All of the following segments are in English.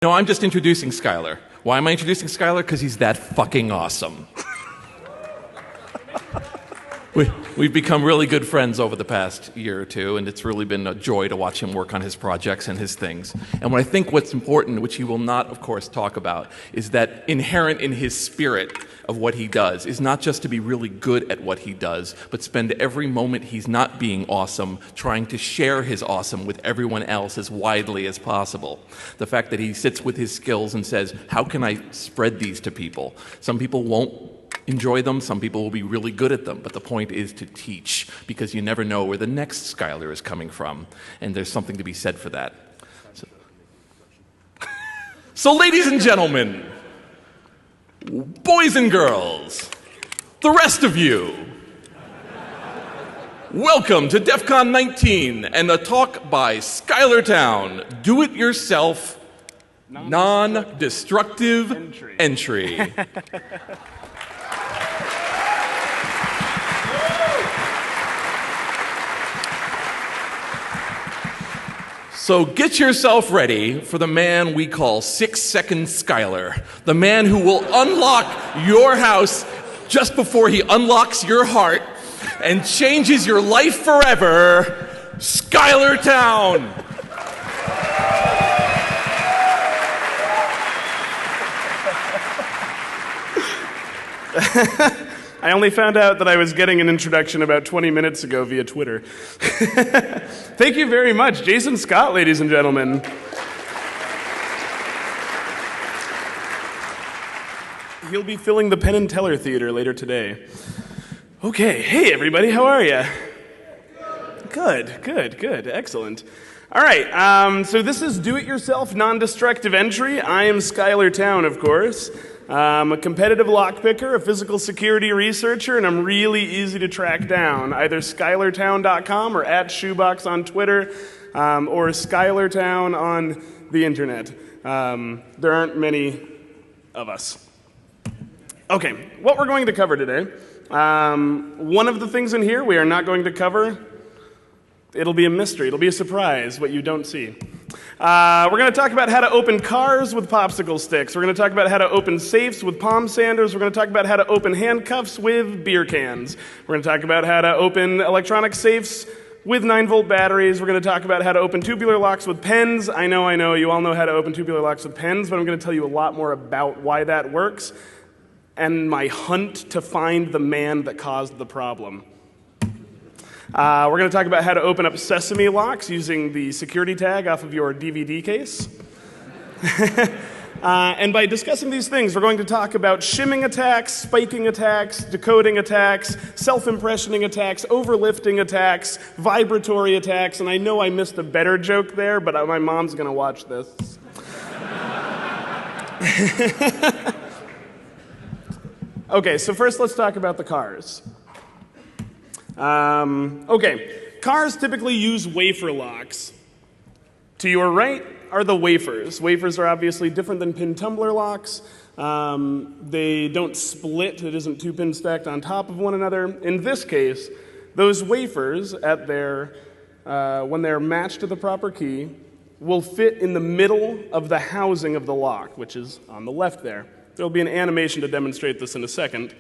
No, I'm just introducing Skylar. Why am I introducing Skylar? Because he's that fucking awesome. We've become really good friends over the past year or two, and it's really been a joy to watch him work on his projects and his things. And what I think what's important, which he will not, of course, talk about, is that inherent in his spirit of what he does is not just to be really good at what he does, but spend every moment he's not being awesome trying to share his awesome with everyone else as widely as possible. The fact that he sits with his skills and says, how can I spread these to people? Some people won't enjoy them, some people will be really good at them, but the point is to teach, because you never know where the next Skylar is coming from, and there's something to be said for that. So ladies and gentlemen, boys and girls, the rest of you, welcome to Defcon 19 and a talk by Skylar Town, do-it-yourself, non-destructive entry. So get yourself ready for the man we call 6-Second Skylar, the man who will unlock your house just before he unlocks your heart and changes your life forever, Skylar Town. I only found out that I was getting an introduction about 20 minutes ago via Twitter. Thank you very much, Jason Scott, ladies and gentlemen. He'll be filling the Penn and Teller Theater later today. Okay, hey everybody, how are you? Good, excellent. All right, so this is do-it-yourself non-destructive entry. I am Skylar Town, of course. I'm a competitive lockpicker, a physical security researcher, and I'm really easy to track down. Either SkylarTown.com or @Shoebox on Twitter, or SkylarTown on the internet. There aren't many of us. Okay, what we're going to cover today. One of the things in here we are not going to cover. It'll be a mystery. It'll be a surprise, what you don't see. We're going to talk about how to open cars with popsicle sticks. We're going to talk about how to open safes with palm sanders. We're going to talk about how to open handcuffs with beer cans. We're going to talk about how to open electronic safes with 9-volt batteries. We're going to talk about how to open tubular locks with pens. I know, you all know how to open tubular locks with pens, but I'm going to tell you a lot more about why that works and my hunt to find the man that caused the problem. We're going to talk about how to open up sesame locks using the security tag off of your DVD case. And by discussing these things, we're going to talk about shimming attacks, spiking attacks, decoding attacks, self-impressioning attacks, overlifting attacks, vibratory attacks, and I know I missed a better joke there, but my mom's going to watch this. Okay, so first let's talk about the cars. Okay, cars typically use wafer locks. To your right are the wafers. Wafers are obviously different than pin tumbler locks. They don't split. It isn't two pins stacked on top of one another. In this case, those wafers at their, when they're matched to the proper key, will fit in the middle of the housing of the lock, which is on the left there. There'll be an animation to demonstrate this in a second,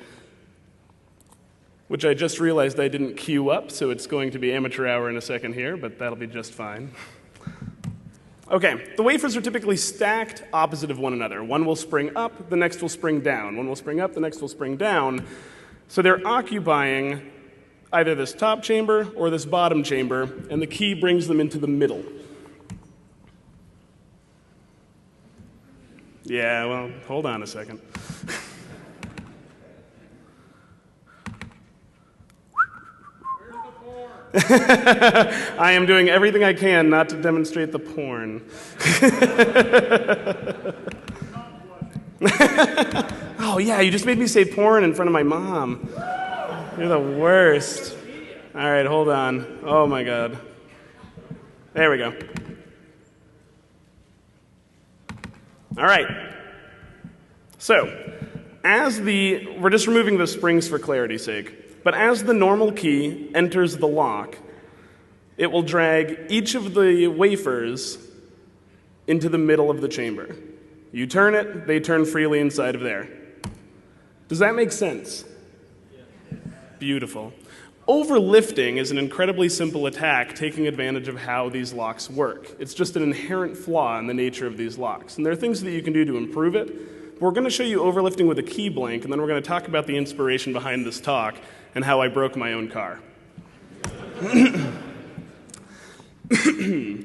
which I just realized I didn't queue up, so it's going to be amateur hour in a second here, but that'll be just fine. Okay, the wafers are typically stacked opposite of one another. One will spring up, the next will spring down. One will spring up, the next will spring down. So they're occupying either this top chamber or this bottom chamber, and the key brings them into the middle. Yeah, well, hold on a second. I am doing everything I can not to demonstrate the porn. Oh yeah, you just made me say porn in front of my mom. You're the worst. All right, hold on. Oh my God. There we go. All right. So, we're just removing the springs for clarity's sake. But as the normal key enters the lock, it will drag each of the wafers into the middle of the chamber. You turn it, they turn freely inside of there. Does that make sense? Beautiful. Overlifting is an incredibly simple attack taking advantage of how these locks work. It's just an inherent flaw in the nature of these locks. And there are things that you can do to improve it. But we're going to show you overlifting with a key blank, and then we're going to talk about the inspiration behind this talk and how I broke my own car.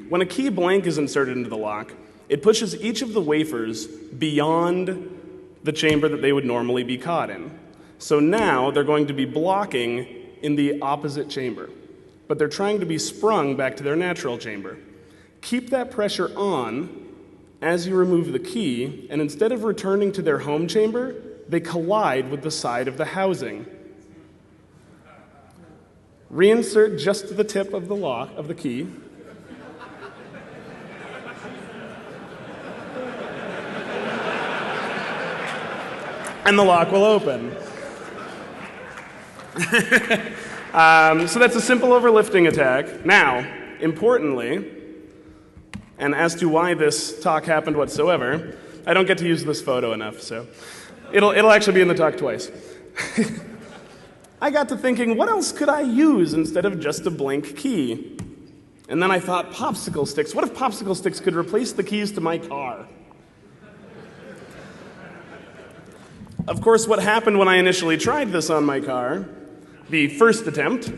When a key blank is inserted into the lock, it pushes each of the wafers beyond the chamber that they would normally be caught in. So now they're going to be blocking in the opposite chamber, but they're trying to be sprung back to their natural chamber. Keep that pressure on as you remove the key, and instead of returning to their home chamber, they collide with the side of the housing. Reinsert just the tip of the lock of the key. And the lock will open. So that's a simple overlifting attack. Now, importantly, and as to why this talk happened whatsoever, I don't get to use this photo enough, so it'll actually be in the talk twice. I got to thinking, what else could I use instead of just a blank key? And then I thought, popsicle sticks. What if popsicle sticks could replace the keys to my car? Of course, what happened when I initially tried this on my car, the first attempt,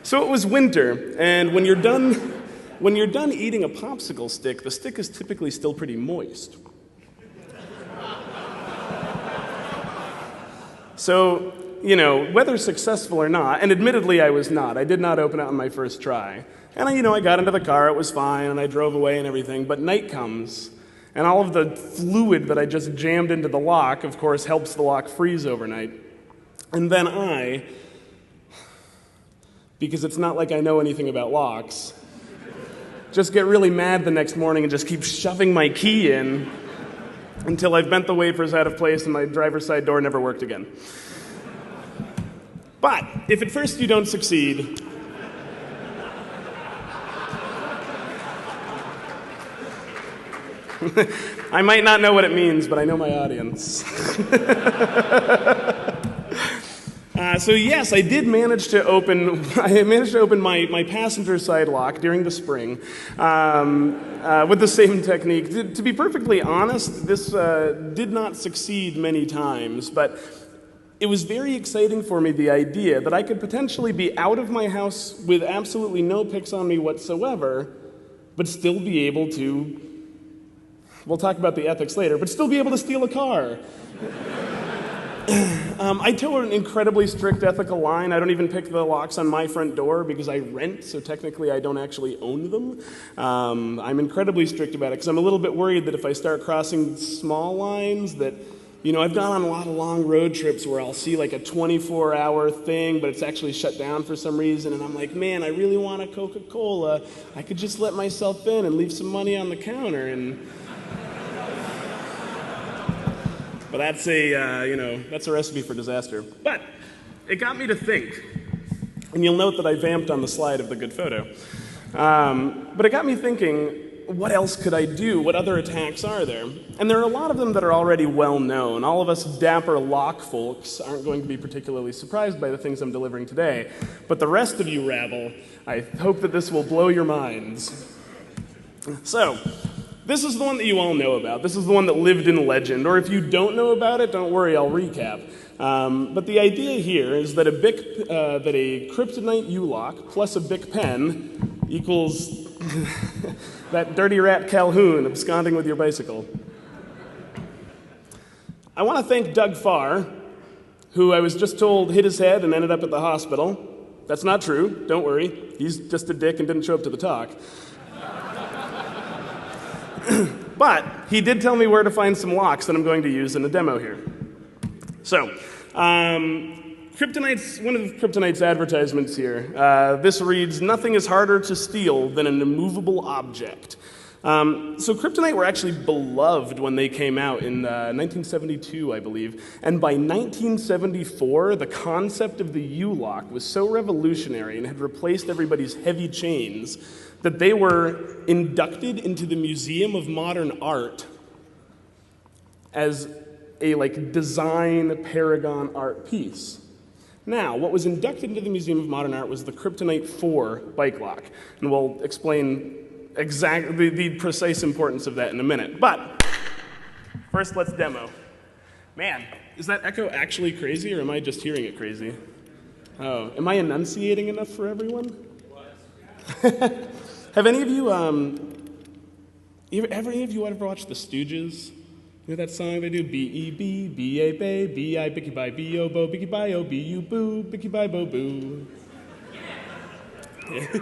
so it was winter, and when you're done eating a popsicle stick, the stick is typically still pretty moist. So, whether successful or not, and admittedly I was not. I did not open it on my first try. And I got into the car, it was fine, and I drove away and everything, but night comes, and all of the fluid that I just jammed into the lock, of course, helps the lock freeze overnight. And then because it's not like I know anything about locks, just get really mad the next morning and just keep shoving my key in until I've bent the wafers out of place and my driver's side door never worked again. But if at first you don't succeed, I might not know what it means, but I know my audience. So yes, I did manage to open. I managed to open my passenger side lock during the spring with the same technique. To be perfectly honest, this did not succeed many times, but it was very exciting for me, the idea that I could potentially be out of my house with absolutely no picks on me whatsoever, but still be able to. We'll talk about the ethics later, but still be able to steal a car. I toe an incredibly strict ethical line. I don't even pick the locks on my front door because I rent, so technically I don't actually own them. I'm incredibly strict about it because I'm a little bit worried that if I start crossing small lines that, I've gone on a lot of long road trips where I'll see like a 24-hour thing, but it's actually shut down for some reason, and I'm like, man, I really want a Coca-Cola. I could just let myself in and leave some money on the counter, and... But that's a recipe for disaster. But it got me to think, and you'll note that I vamped on the slide of the good photo. But it got me thinking, what else could I do? What other attacks are there? And there are a lot of them that are already well known. All of us dapper lock folks aren't going to be particularly surprised by the things I'm delivering today. But the rest of you rabble, I hope that this will blow your minds. So, this is the one that you all know about. This is the one that lived in legend. Or if you don't know about it, don't worry, I'll recap. But the idea here is that a kryptonite U-lock plus a Bic pen equals that dirty rat Calhoun absconding with your bicycle. I want to thank Doug Farr, who I was just told hit his head and ended up at the hospital. That's not true. Don't worry. He's just a dick and didn't show up to the talk. But he did tell me where to find some locks that I'm going to use in a demo here. So, Kryptonite's, one of Kryptonite's advertisements here. This reads, "Nothing is harder to steal than an immovable object." So Kryptonite were actually beloved when they came out in 1972, I believe. And by 1974, the concept of the U-lock was so revolutionary and had replaced everybody's heavy chains that they were inducted into the Museum of Modern Art as a design paragon art piece. Now, what was inducted into the Museum of Modern Art was the Kryptonite 4 bike lock, and we'll explain exactly the precise importance of that in a minute. But first, let's demo. Man, is that echo actually crazy, or am I just hearing it crazy? Oh, am I enunciating enough for everyone? Have any of you, any of you ever watched The Stooges? You know that song they do? B-E-B, B-A-Bay, B-I, Bicky-Bye, B-O-Bo, Bicky-Bye-O, B-U-Boo, Bicky-Bye-Bo-Boo. Yeah.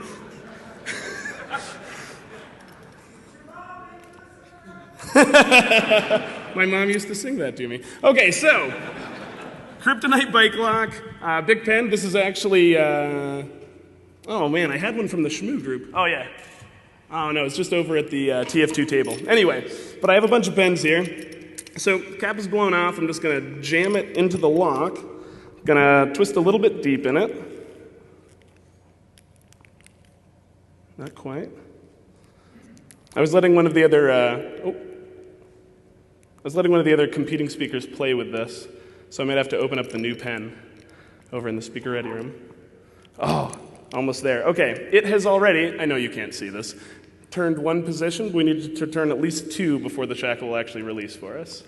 My mom used to sing that to me. Okay, so, Kryptonite bike lock, Big Pen. This is actually, oh man, I had one from the Shmoo group. Oh yeah. Oh no, it's just over at the TF2 table. Anyway, but I have a bunch of pens here. So, cap is blown off. I'm just gonna jam it into the lock. Gonna twist a little bit deep in it. Not quite. I was letting one of the other competing speakers play with this, so I might have to open up the new pen over in the speaker ready room. Oh, almost there. Okay, it has already, I know you can't see this, turned one position. We need to turn at least two before the shackle will actually release for us.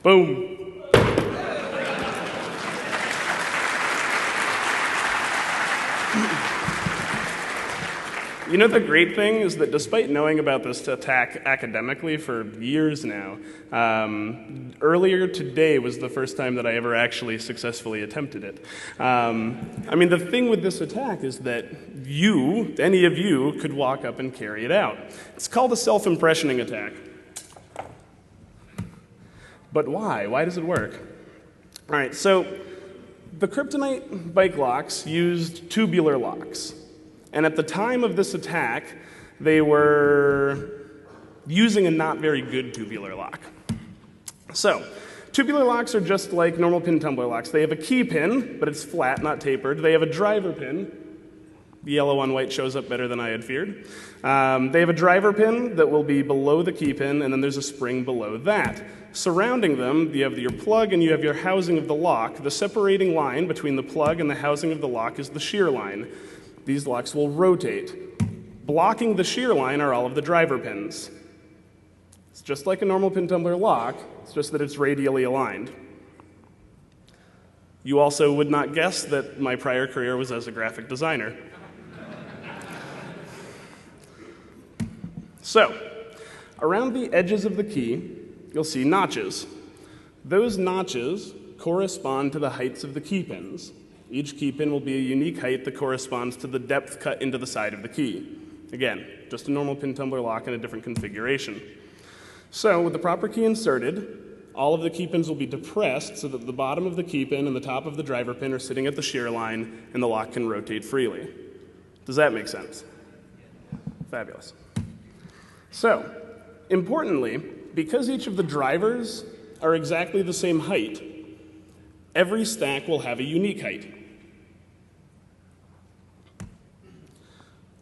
Boom. You know, the great thing is that despite knowing about this attack academically for years now, earlier today was the first time that I ever actually successfully attempted it. I mean, the thing with this attack is that any of you, could walk up and carry it out. It's called a self-impressioning attack. But why? Why does it work? All right, so the Kryptonite bike locks used tubular locks. And at the time of this attack, they were using a not very good tubular lock. So, tubular locks are just like normal pin tumbler locks. They have a key pin, but it's flat, not tapered. They have a driver pin. The yellow on white shows up better than I had feared. They have a driver pin that will be below the key pin, and then there's a spring below that. Surrounding them, you have your plug and you have your housing of the lock. The separating line between the plug and the housing of the lock is the shear line. These locks will rotate. Blocking the shear line are all of the driver pins. It's just like a normal pin tumbler lock, it's just that it's radially aligned. You also would not guess that my prior career was as a graphic designer. So, around the edges of the key, you'll see notches. Those notches correspond to the heights of the key pins. Each key pin will be a unique height that corresponds to the depth cut into the side of the key. Again, just a normal pin tumbler lock in a different configuration. So, with the proper key inserted, all of the key pins will be depressed so that the bottom of the key pin and the top of the driver pin are sitting at the shear line and the lock can rotate freely. Does that make sense? Fabulous. So, importantly, because each of the drivers are exactly the same height, every stack will have a unique height.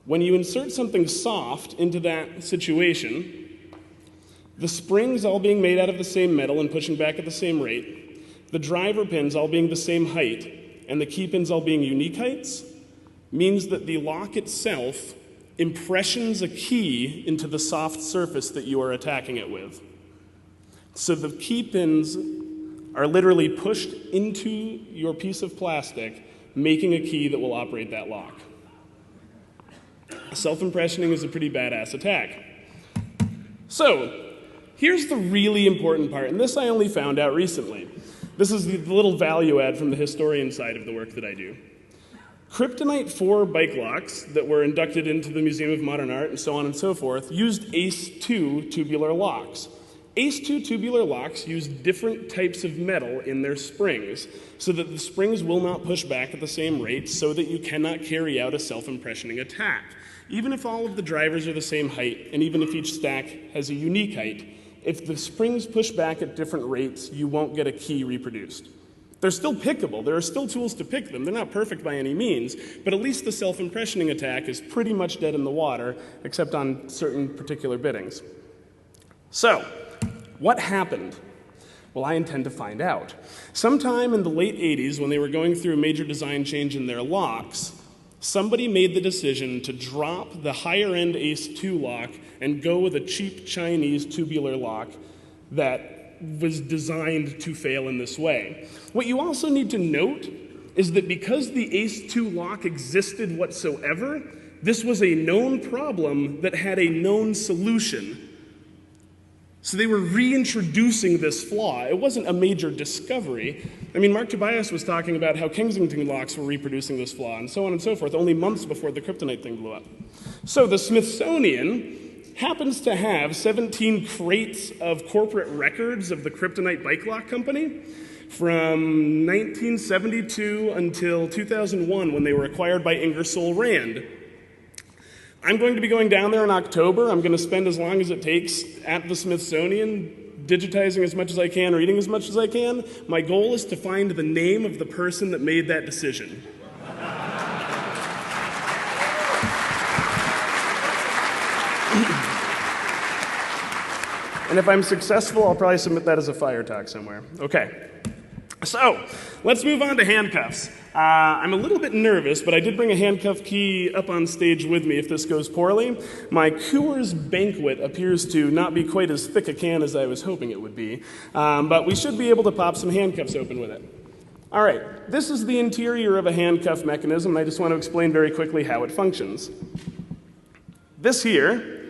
When you insert something soft into that situation, the springs all being made out of the same metal and pushing back at the same rate, the driver pins all being the same height, and the key pins all being unique heights, means that the lock itself impressions a key into the soft surface that you are attacking it with. So the key pins are literally pushed into your piece of plastic, making a key that will operate that lock. Self-impressioning is a pretty badass attack. So, here's the really important part, and this I only found out recently. This is the little value add from the historian side of the work that I do. Kryptonite 4 bike locks that were inducted into the Museum of Modern Art and so on and so forth used ACE-2 tubular locks. ACE-2 tubular locks use different types of metal in their springs so that the springs will not push back at the same rate so that you cannot carry out a self-impressioning attack. Even if all of the drivers are the same height, and even if each stack has a unique height, if the springs push back at different rates, you won't get a key reproduced. They're still pickable. There are still tools to pick them. They're not perfect by any means, but at least the self-impressioning attack is pretty much dead in the water, except on certain particular biddings. So, what happened? Well, I intend to find out. Sometime in the late 80s, when they were going through a major design change in their locks, somebody made the decision to drop the higher-end Ace 2 lock and go with a cheap Chinese tubular lock that was designed to fail in this way. What you also need to note is that because the Ace 2 lock existed whatsoever, this was a known problem that had a known solution. So they were reintroducing this flaw. It wasn't a major discovery. I mean, Mark Tobias was talking about how Kensington locks were reproducing this flaw, and so on and so forth, only months before the kryptonite thing blew up. So the Smithsonian happens to have 17 crates of corporate records of the Kryptonite Bike Lock Company from 1972 until 2001 when they were acquired by Ingersoll Rand. I'm going to be going down there in October. I'm going to spend as long as it takes at the Smithsonian, digitizing as much as I can, reading as much as I can. My goal is to find the name of the person that made that decision. And if I'm successful, I'll probably submit that as a fire talk somewhere. Okay. So, let's move on to handcuffs. I'm a little bit nervous, but I did bring a handcuff key up on stage with me if this goes poorly. My Coors Banquet appears to not be quite as thick a can as I was hoping it would be, but we should be able to pop some handcuffs open with it. All right, this is the interior of a handcuff mechanism, and I just want to explain very quickly how it functions. This here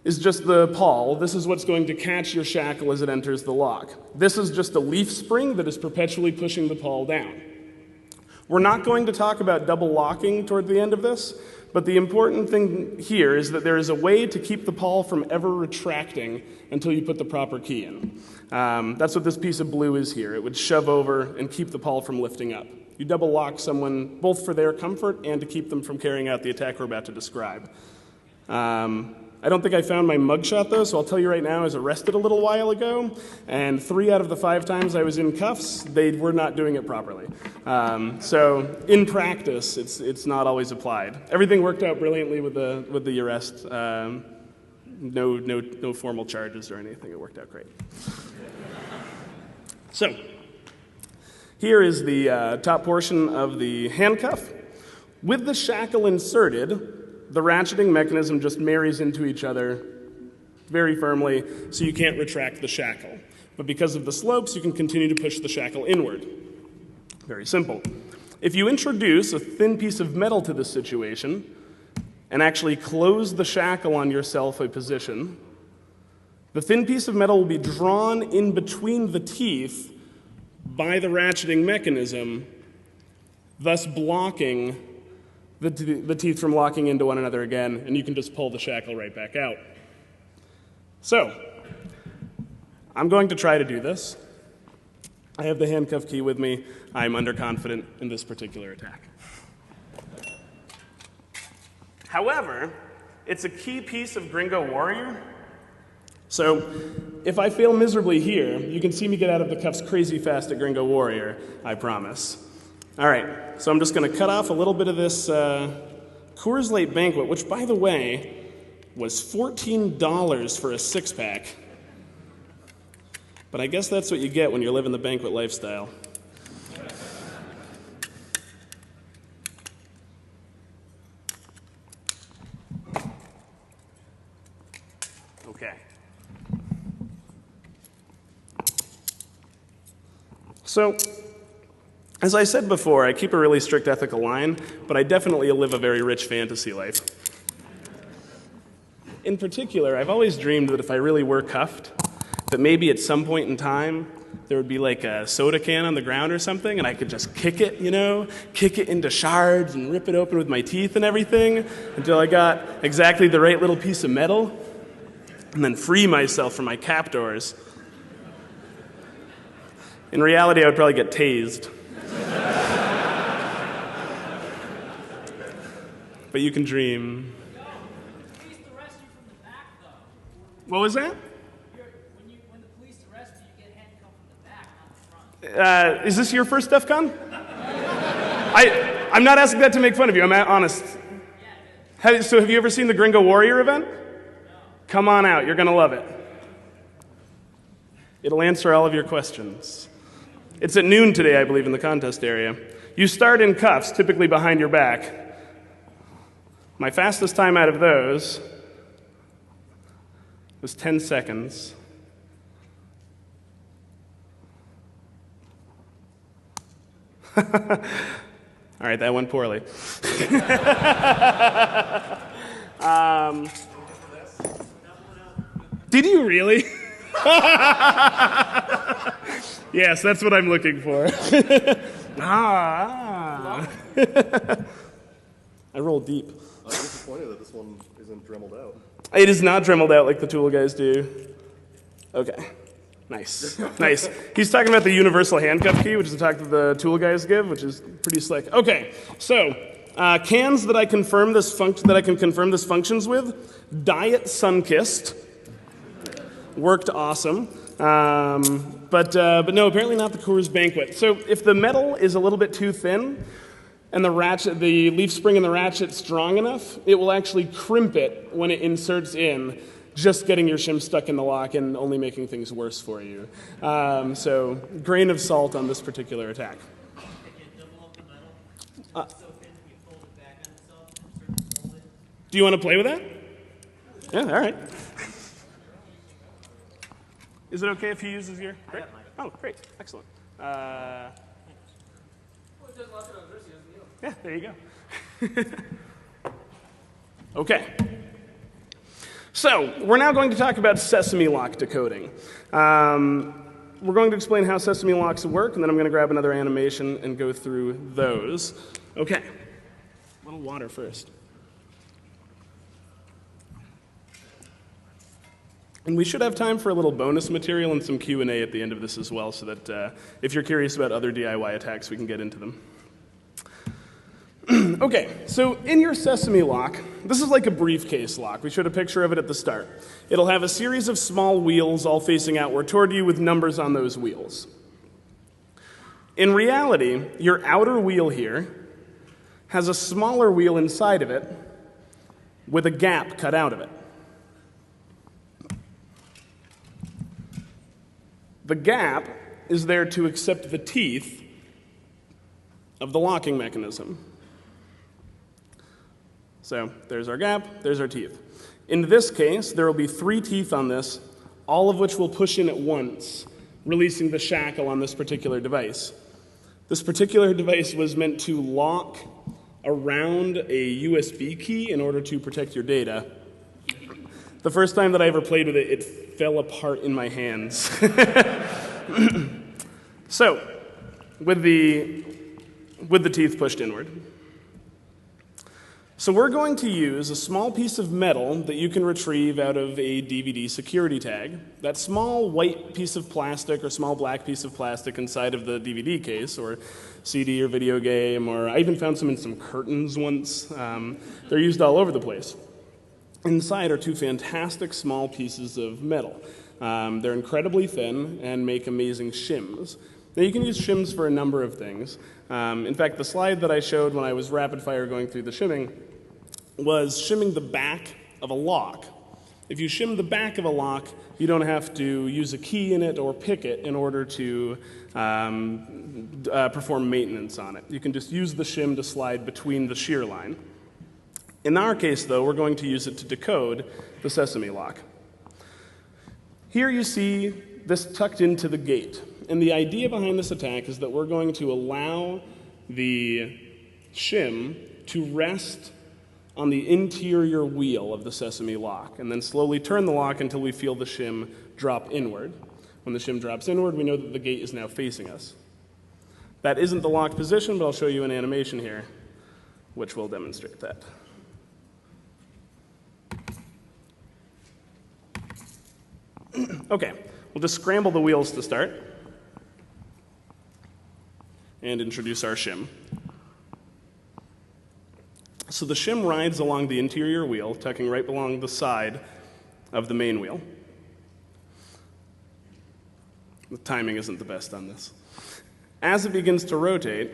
is just the pawl. This is what's going to catch your shackle as it enters the lock. This is just a leaf spring that is perpetually pushing the pawl down. We're not going to talk about double locking toward the end of this, but the important thing here is that there is a way to keep the pawl from ever retracting until you put the proper key in. That's what this piece of blue is here. It would shove over and keep the pawl from lifting up. You double lock someone both for their comfort and to keep them from carrying out the attack we're about to describe. I don't think I found my mugshot, though, so I'll tell you right now, I was arrested a little while ago, and 3 out of the 5 times I was in cuffs, they were not doing it properly. So in practice, it's not always applied. Everything worked out brilliantly with the arrest. No formal charges or anything. It worked out great. So here is the top portion of the handcuff. With the shackle inserted, the ratcheting mechanism just marries into each other very firmly, so you can't retract the shackle. But because of the slopes, you can continue to push the shackle inward. Very simple. If you introduce a thin piece of metal to this situation and actually close the shackle on yourself a position, the thin piece of metal will be drawn in between the teeth by the ratcheting mechanism, thus blocking the teeth from locking into one another again, and you can just pull the shackle right back out. So, I'm going to try to do this. I have the handcuff key with me. I'm underconfident in this particular attack. However, it's a key piece of Gringo Warrior. So, if I fail miserably here, you can see me get out of the cuffs crazy fast at Gringo Warrior, I promise. All right, so I'm just going to cut off a little bit of this Coors Light Banquet, which, by the way, was $14 for a 6-pack. But I guess that's what you get when you're living the banquet lifestyle. Okay. So, as I said before, I keep a really strict ethical line, but I definitely live a very rich fantasy life. In particular, I've always dreamed that if I really were cuffed, that maybe at some point in time, there would be like a soda can on the ground or something, and I could just kick it, kick it into shards and rip it open with my teeth and everything until I got exactly the right little piece of metal, and then free myself from my captors. In reality, I would probably get tased. But you can dream. He's to rescue from the back, though. What was that? You're Is this your first Defcon? I'm not asking that to make fun of you. I'm honest. So have you ever seen the Gringo Warrior event? No. Come on out. You're going to love it. It'll answer all of your questions. It's at noon today, I believe, in the contest area. You start in cuffs, typically behind your back. My fastest time out of those was 10 seconds. All right, that went poorly. Did you really? Yes, that's what I'm looking for. I rolled deep. I'm disappointed that this one isn't dremeled out. It is not dremeled out like the Tool guys do. Okay. Nice. Nice. He's talking about the universal handcuff key, which is the talk that the Tool guys give, which is pretty slick. Okay, so cans that I can confirm this functions with. Diet Sunkissed. Worked awesome. But no, apparently not the Coors Banquet. So if the metal is a little bit too thin and the leaf spring and the ratchet strong enough, it will actually crimp it when it inserts in, just getting your shim stuck in the lock and only making things worse for you. So grain of salt on this particular attack. Do you want to play with that? Yeah, all right. Is it okay if he uses your? Great. Oh, great, excellent. Yeah, there you go. Okay. So we're now going to talk about sesame lock decoding. We're going to explain how sesame locks work, and then I'm going to grab another animation and go through those. Okay. A little water first. And we should have time for a little bonus material and some Q&A at the end of this as well, so that if you're curious about other DIY attacks, we can get into them. Okay, so in your sesame lock, this is like a briefcase lock. We showed a picture of it at the start. It'll have a series of small wheels all facing outward toward you with numbers on those wheels. In reality, your outer wheel here has a smaller wheel inside of it with a gap cut out of it. The gap is there to accept the teeth of the locking mechanism. So there's our gap, there's our teeth. In this case, there will be 3 teeth on this, all of which will push in at once, releasing the shackle on this particular device. This particular device was meant to lock around a USB key in order to protect your data. The first time that I ever played with it, it fell apart in my hands. So, with the teeth pushed inward. So we're going to use a small piece of metal that you can retrieve out of a DVD security tag. That small white piece of plastic or small black piece of plastic inside of the DVD case, or CD or video game, or I even found some in some curtains once. They're used all over the place. Inside are 2 fantastic small pieces of metal. They're incredibly thin and make amazing shims. Now you can use shims for a number of things. In fact, the slide that I showed when I was rapid fire going through the shimming was shimming the back of a lock. If you shim the back of a lock, you don't have to use a key in it or pick it in order to perform maintenance on it. You can just use the shim to slide between the shear line. In our case, though, we're going to use it to decode the sesame lock. Here you see this tucked into the gate. And the idea behind this attack is that we're going to allow the shim to rest on the interior wheel of the sesame lock, and then slowly turn the lock until we feel the shim drop inward. When the shim drops inward, we know that the gate is now facing us. That isn't the lock position, but I'll show you an animation here, which will demonstrate that. Okay, we'll just scramble the wheels to start and introduce our shim. So the shim rides along the interior wheel, tucking right along the side of the main wheel. The timing isn't the best on this. As it begins to rotate,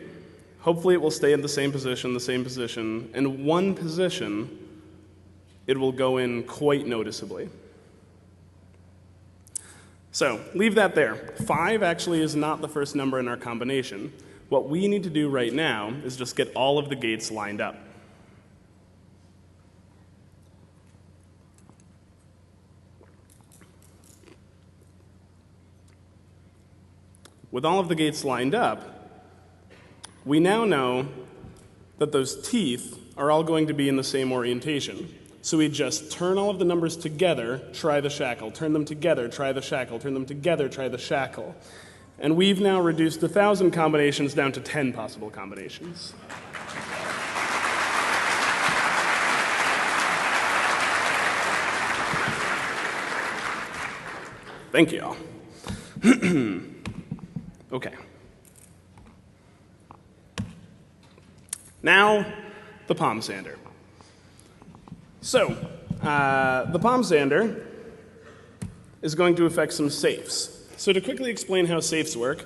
hopefully it will stay in the same position, and one position it will go in quite noticeably. So leave that there. 5 actually is not the first number in our combination. What we need to do right now is just get all of the gates lined up. With all of the gates lined up, we now know that those teeth are all going to be in the same orientation. So we just turn all of the numbers together, try the shackle, turn them together, try the shackle, turn them together, try the shackle. And we've now reduced 1,000 combinations down to 10 possible combinations. Thank you all. Okay. Now, the palm sander. So, the palm sander is going to affect some safes. So to quickly explain how safes work,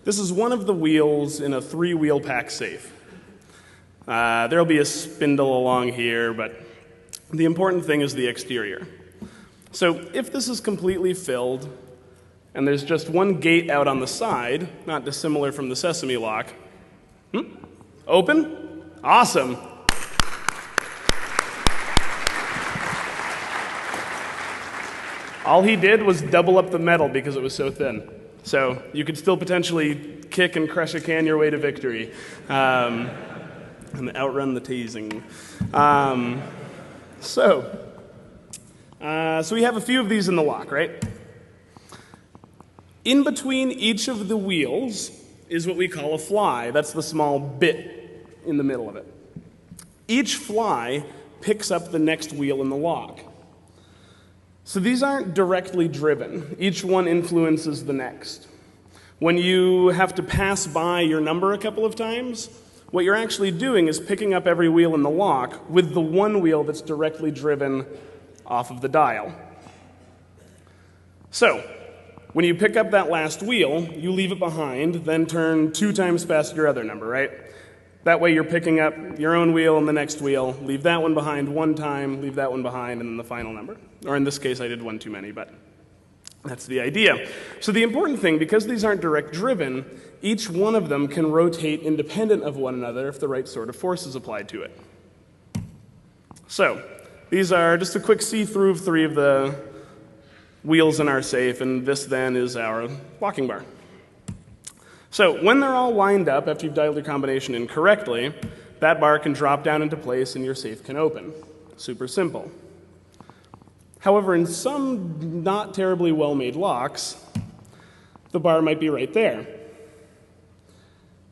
this is one of the wheels in a 3-wheel pack safe. There'll be a spindle along here, but the important thing is the exterior. So if this is completely filled, and there's just one gate out on the side, not dissimilar from the sesame lock, open? Awesome. All he did was double up the metal because it was so thin. So you could still potentially kick and crush a can your way to victory and outrun the tasing. So we have a few of these in the lock, right? In between each of the wheels is what we call a fly. That's the small bit in the middle of it. Each fly picks up the next wheel in the lock. So these aren't directly driven. Each one influences the next. When you have to pass by your number a couple of times, what you're actually doing is picking up every wheel in the lock with the one wheel that's directly driven off of the dial. So, when you pick up that last wheel, you leave it behind, then turn 2 times past your other number, right? That way you're picking up your own wheel and the next wheel, leave that one behind 1 time, leave that one behind, and then the final number. Or in this case, I did 1 too many, but that's the idea. So the important thing, because these aren't direct driven, each one of them can rotate independent of one another if the right sort of force is applied to it. So these are just a quick see-through of 3 of the wheels in our safe, and this then is our locking bar. So when they're all lined up, after you've dialed your combination in correctly, that bar can drop down into place and your safe can open. Super simple. However, in some not terribly well-made locks, the bar might be right there.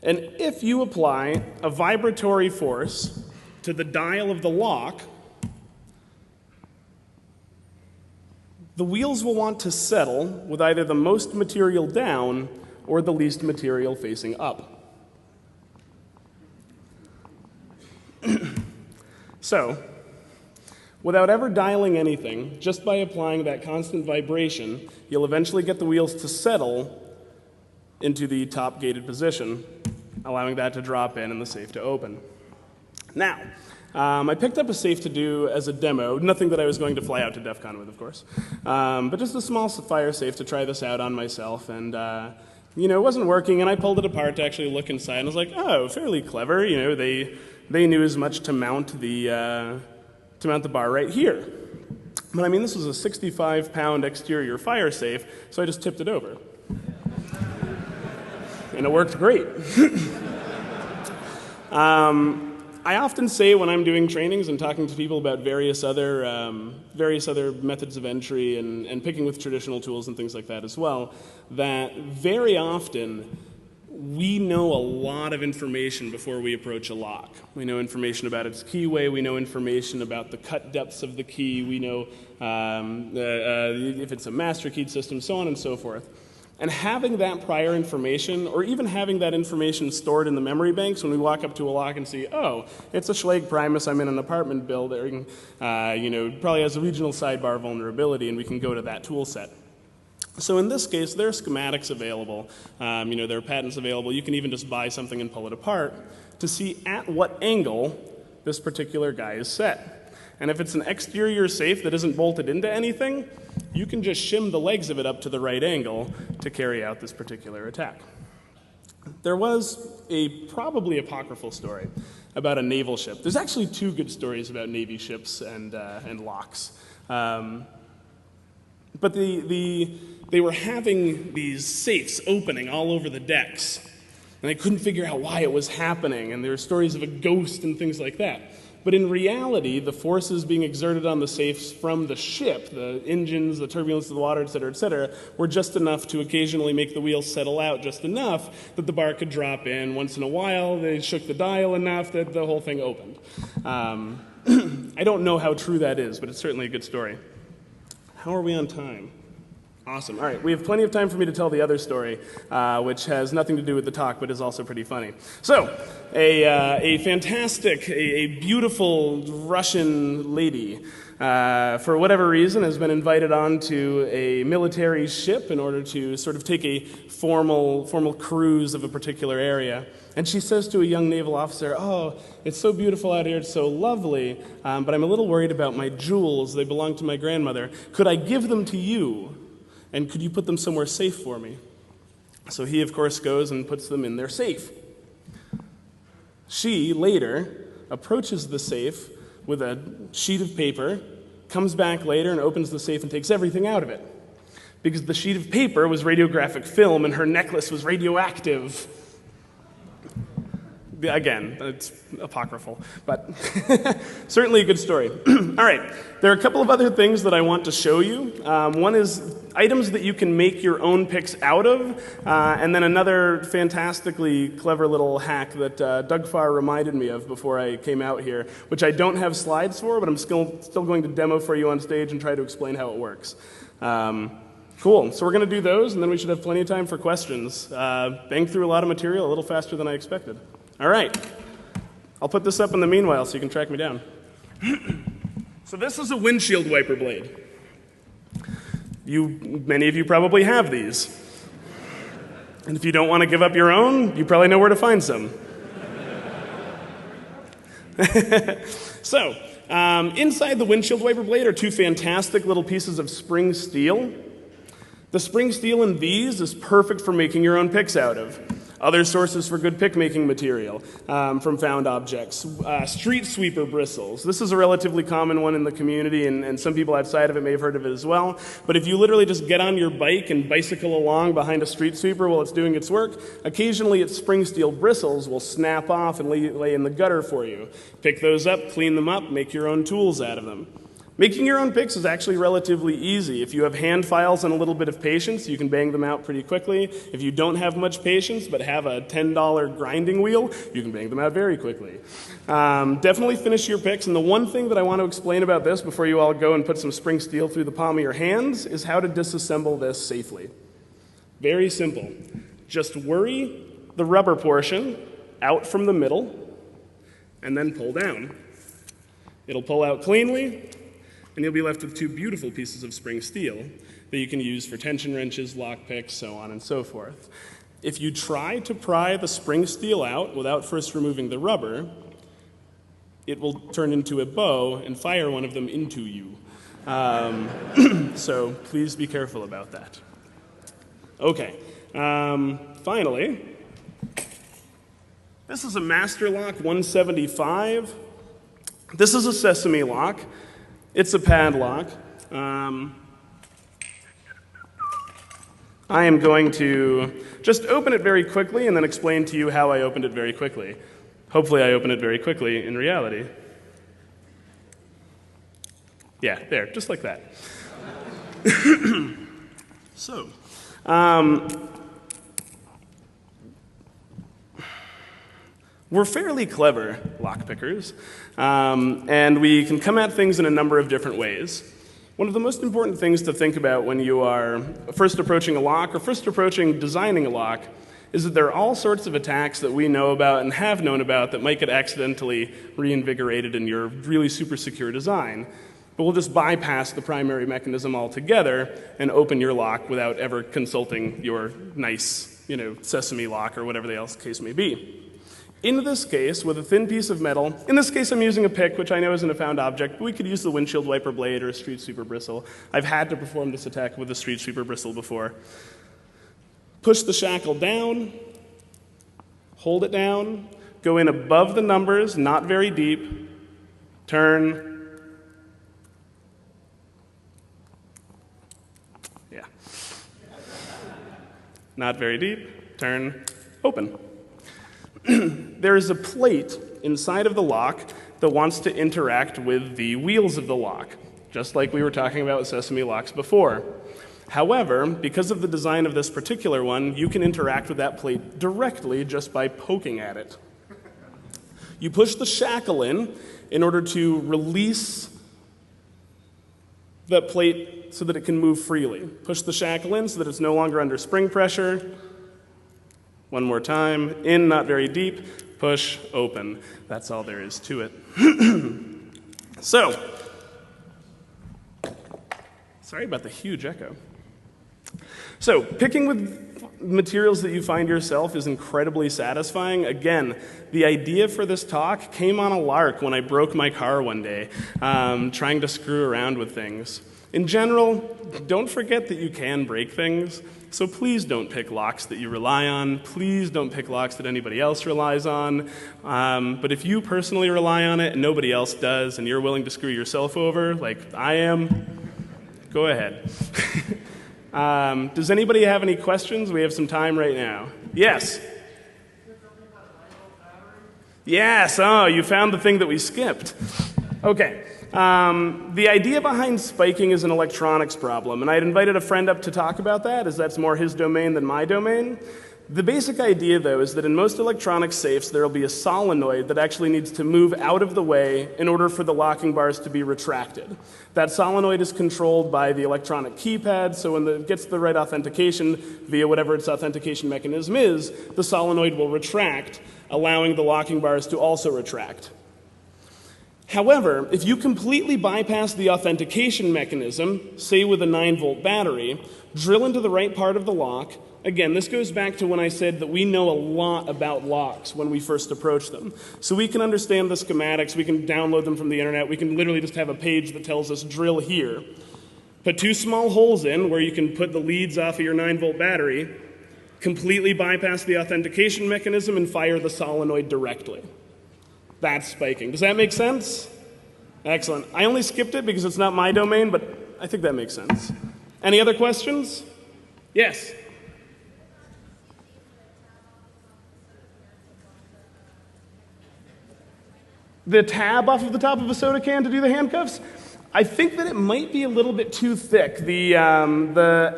And if you apply a vibratory force to the dial of the lock, the wheels will want to settle with either the most material down or the least material facing up. So, without ever dialing anything, just by applying that constant vibration, you'll eventually get the wheels to settle into the top gated position, allowing that to drop in and the safe to open. Now, I picked up a safe to do as a demo, nothing that I was going to fly out to Defcon with, of course, but just a small fire safe to try this out on myself, and it wasn't working, and I pulled it apart to actually look inside, and I was like, oh, fairly clever. They knew as much to mount the bar right here. But I mean, this was a 65-pound exterior fire safe, so I just tipped it over. And it worked great. I often say when I'm doing trainings and talking to people about various other methods of entry and picking with traditional tools and things like that as well, that very often we know a lot of information before we approach a lock. We know information about its keyway, we know information about the cut depths of the key, we know if it's a master keyed system, so on and so forth. And having that prior information, or even having that information stored in the memory banks when we walk up to a lock and see, oh, it's a Schlage Primus, I'm in an apartment building, probably has a regional sidebar vulnerability, and we can go to that tool set. So in this case, there are schematics available. There are patents available. You can even just buy something and pull it apart to see at what angle this particular guy is set. And if it's an exterior safe that isn't bolted into anything, you can just shim the legs of it up to the right angle to carry out this particular attack. There was a probably apocryphal story about a naval ship. There's actually two good stories about Navy ships and locks. But they were having these safes opening all over the decks, and they couldn't figure out why it was happening, and there were stories of a ghost and things like that. But in reality, the forces being exerted on the safes from the ship, the engines, the turbulence of the water, et cetera, were just enough to occasionally make the wheels settle out just enough that the bar could drop in. Once in a while, they shook the dial enough that the whole thing opened. I don't know how true that is, but it's certainly a good story. How are we on time? Awesome. All right, we have plenty of time for me to tell the other story, which has nothing to do with the talk, but is also pretty funny. So, a fantastic, a beautiful Russian lady, for whatever reason, has been invited onto a military ship in order to sort of take a formal cruise of a particular area. And she says to a young naval officer, "Oh, it's so beautiful out here, it's so lovely, but I'm a little worried about my jewels. They belong to my grandmother. Could I give them to you? And could you put them somewhere safe for me?" So he, of course, goes and puts them in their safe. She, later, approaches the safe with a sheet of paper, comes back later and opens the safe and takes everything out of it. Because the sheet of paper was radiographic film and her necklace was radioactive. Again, it's apocryphal, but certainly a good story. All right, there are a couple of other things that I want to show you. One is items that you can make your own picks out of, and then another fantastically clever little hack that Doug Farr reminded me of before I came out here, which I don't have slides for, but I'm still going to demo for you on stage and try to explain how it works. Cool, so we're going to do those, and then we should have plenty of time for questions. Banged through a lot of material a little faster than I expected. All right, I'll put this up in the meanwhile so you can track me down. So this is a windshield wiper blade. Many of you probably have these. And if you don't want to give up your own, you probably know where to find some. So, inside the windshield wiper blade are two fantastic little pieces of spring steel. The spring steel in these is perfect for making your own picks out of. Other sources for good pick-making material from found objects. Street sweeper bristles. This is a relatively common one in the community, and some people outside of it may have heard of it as well. But if you literally just get on your bike and bicycle along behind a street sweeper while it's doing its work, occasionally its spring steel bristles will snap off and lay in the gutter for you. Pick those up, clean them up, make your own tools out of them. Making your own picks is actually relatively easy. If you have hand files and a little bit of patience, you can bang them out pretty quickly. If you don't have much patience but have a $10 grinding wheel, you can bang them out very quickly. Definitely finish your picks, and the one thing that I want to explain about this before you all go and put some spring steel through the palm of your hands is how to disassemble this safely. Very simple. Just worry the rubber portion out from the middle and then pull down. It'll pull out cleanly, and you'll be left with two beautiful pieces of spring steel that you can use for tension wrenches, lock picks, so on and so forth. If you try to pry the spring steel out without first removing the rubber, it will turn into a bow and fire one of them into you. So please be careful about that. Okay, finally, this is a Master Lock 175. This is a sesame lock. It's a padlock. I am going to just open it very quickly and then explain to you how I opened it very quickly. Hopefully I open it very quickly in reality. Yeah, there, just like that. So, we're fairly clever lockpickers, and we can come at things in a number of different ways. One of the most important things to think about when you are first approaching a lock or first approaching designing a lock is that there are all sorts of attacks that we know about and have known about that might get accidentally reinvigorated in your really super secure design. But we'll just bypass the primary mechanism altogether and open your lock without ever consulting your nice, sesame lock or whatever the else case may be. In this case, with a thin piece of metal, in this case I'm using a pick, which I know isn't a found object, but we could use the windshield wiper blade or a street sweeper bristle. I've had to perform this attack with a street sweeper bristle before. Push the shackle down, hold it down, go in above the numbers, not very deep, turn. Yeah. Not very deep, turn, open. There is a plate inside of the lock that wants to interact with the wheels of the lock, just like we were talking about with sesame locks before. However, because of the design of this particular one, you can interact with that plate directly just by poking at it. You push the shackle in order to release that plate so that it can move freely. Push the shackle in so that it's no longer under spring pressure. One more time, in, not very deep, push, open. That's all there is to it. So, sorry about the huge echo. So, picking with materials that you find yourself is incredibly satisfying. Again, the idea for this talk came on a lark when I broke my car one day, trying to screw around with things. In general, don't forget that you can break things. So please don't pick locks that you rely on. Please don't pick locks that anybody else relies on. But if you personally rely on it and nobody else does, and you're willing to screw yourself over, like I am, go ahead. Does anybody have any questions? We have some time right now. Yes? Yes, oh, you found the thing that we skipped. Okay. The idea behind spiking is an electronics problem, and I had invited a friend up to talk about that, as that's more his domain than my domain. The basic idea, though, is that in most electronic safes, there will be a solenoid that actually needs to move out of the way in order for the locking bars to be retracted. That solenoid is controlled by the electronic keypad, so when it gets the right authentication via whatever its authentication mechanism is, the solenoid will retract, allowing the locking bars to also retract. However, if you completely bypass the authentication mechanism, say with a 9-volt battery, drill into the right part of the lock. Again, this goes back to when I said that we know a lot about locks when we first approach them. So we can understand the schematics, we can download them from the internet, we can literally just have a page that tells us drill here. Put 2 small holes in where you can put the leads off of your 9-volt battery, completely bypass the authentication mechanism, and fire the solenoid directly. That's spiking. Does that make sense? Excellent. I only skipped it because it's not my domain, but I think that makes sense. Any other questions? Yes? The tab off of the top of a soda can to do the handcuffs? I think that it might be a little bit too thick. The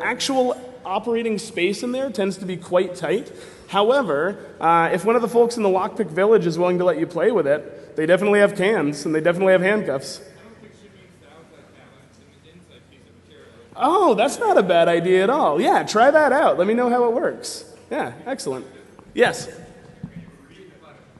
actual operating space in there tends to be quite tight. However, if one of the folks in the lockpick village is willing to let you play with it, they definitely have cans and they definitely have handcuffs. Oh, that's not a bad idea at all. Yeah, try that out. Let me know how it works. Yeah, excellent. Yes?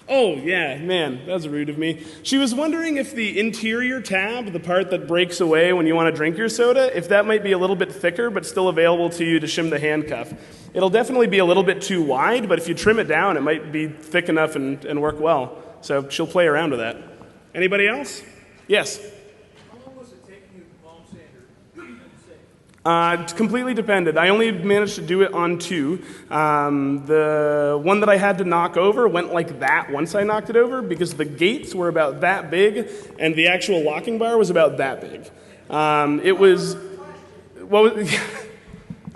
Oh, yeah, man, that was rude of me. She was wondering if the interior tab, the part that breaks away when you want to drink your soda, if that might be a little bit thicker but still available to you to shim the handcuff. It'll definitely be a little bit too wide, but if you trim it down, it might be thick enough and work well. So she'll play around with that. Anybody else? Yes? It's completely depended. I only managed to do it on 2. The one that I had to knock over went like that once I knocked it over because the gates were about that big and the actual locking bar was about that big. It was...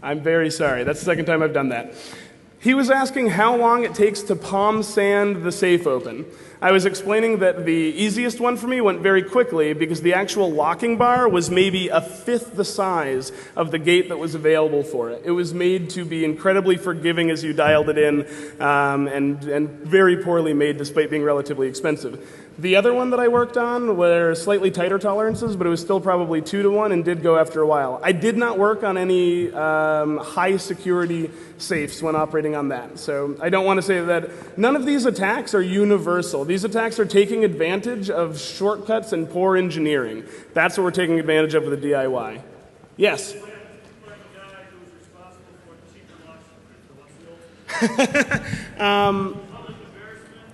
I'm very sorry. That's the second time I've done that. He was asking how long it takes to palm sand the safe open. I was explaining that the easiest one for me went very quickly because the actual locking bar was maybe 1/5 the size of the gate that was available for it. It was made to be incredibly forgiving as you dialed it in and very poorly made despite being relatively expensive. The other one that I worked on were slightly tighter tolerances, but it was still probably 2-to-1 and did go after a while. I did not work on any high security safes when operating on that. So I don't want to say that none of these attacks are universal. These attacks are taking advantage of shortcuts and poor engineering. That's what we're taking advantage of with the DIY. Yes?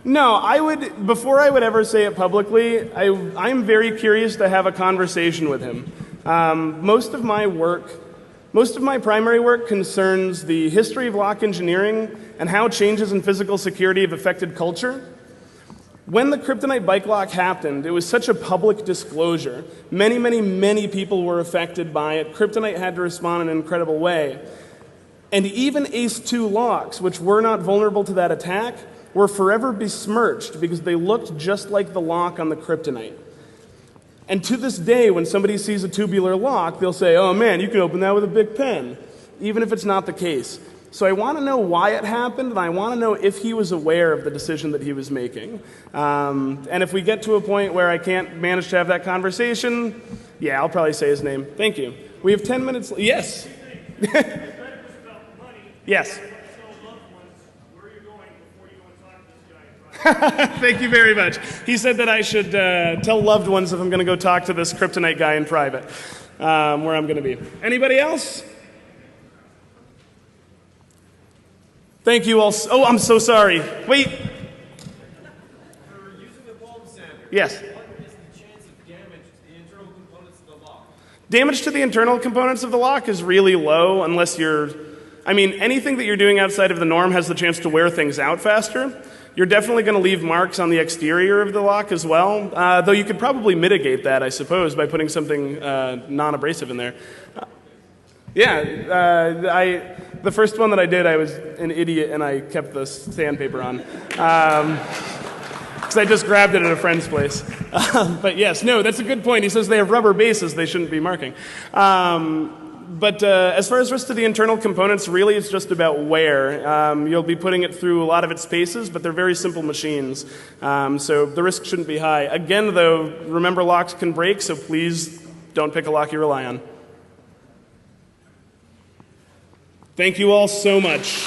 No, I would, before I would ever say it publicly, I'm very curious to have a conversation with him. Most of my primary work concerns the history of lock engineering and how changes in physical security have affected culture. When the kryptonite bike lock happened, it was such a public disclosure. Many, many, many people were affected by it. Kryptonite had to respond in an incredible way. And even ACE2 locks, which were not vulnerable to that attack, were forever besmirched because they looked just like the lock on the kryptonite. And to this day, when somebody sees a tubular lock, they'll say, oh man, you can open that with a big pen, even if it's not the case. So I want to know why it happened, and I want to know if he was aware of the decision that he was making. And if we get to a point where I can't manage to have that conversation, yeah, I'll probably say his name. Thank you. We have 10 minutes. Yes. Yes. Thank you very much. He said that I should tell loved ones if I'm going to go talk to this kryptonite guy in private, where I'm going to be. Anybody else? Thank you all. Oh, I'm so sorry. Wait. For using the bulb sander, Yes. what is the chance of damage to the internal components of the lock? Damage to the internal components of the lock is really low unless anything that you're doing outside of the norm has the chance to wear things out faster. You're definitely going to leave marks on the exterior of the lock as well, though you could probably mitigate that, I suppose, by putting something non-abrasive in there. The first one that I did, I was an idiot and I kept the sandpaper on. Because I just grabbed it at a friend's place. But yes, no, that's a good point. He says they have rubber bases, they shouldn't be marking. But as far as risk to the internal components, really it's just about wear. You'll be putting it through a lot of its paces, but they're very simple machines. So the risk shouldn't be high. Again, though, remember locks can break, so please don't pick a lock you rely on. Thank you all so much.